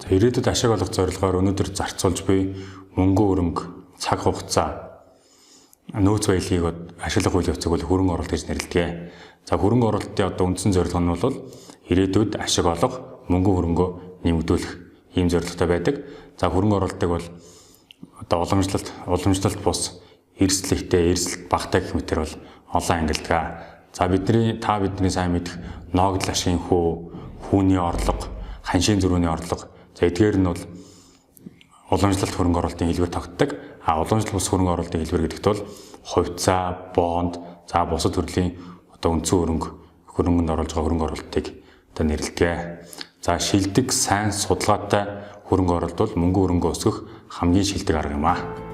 Ирээдүйд ашиг олох зорилгоор өнөөдөр зарцуулж буй мөнгө өрөнгө, цаг хугацаа, нөөц баялагийг ашиглах үйл явцыг бол хөрөнгө оруулалт гэж нэрлэдэг. За хөрөнгө оруулалтын одоо үндсэн зорилго нь бол ирээдүйд ашиг олох, мөнгө хөрөнгөө нэмэгдүүлэх ийм зорилготой байдаг. За хөрөнгө оруулалтыг бол одоо уламжлалт бус эрсдлэгтэй, эрсдэл багтаа гэх мэтэр бол олон ангилдаг. За та бидний сайн мэдэх ноогдол ашигын хүүний орлого, ханшийн зөрүүний орлого. За эдгээр нь бол уламжлалт хөрөнгө оруулалтын хэлбэр тогтдог. Уламжлалт бус хөрөнгө оруулалтын хэлбэр гэдэгт бол хувьцаа, бонд, за бусад төрлийн одоо үндсэн хөрөнгөнд оруулж байгаа хөрөнгө оруулалтыг одоо нэрлэдэг. За шилдэг, сайн судалгаатай хөрөнгө оруулалт бол мөнгө хөрөнгө өсгөх хамгийн шилдэг арга юм аа.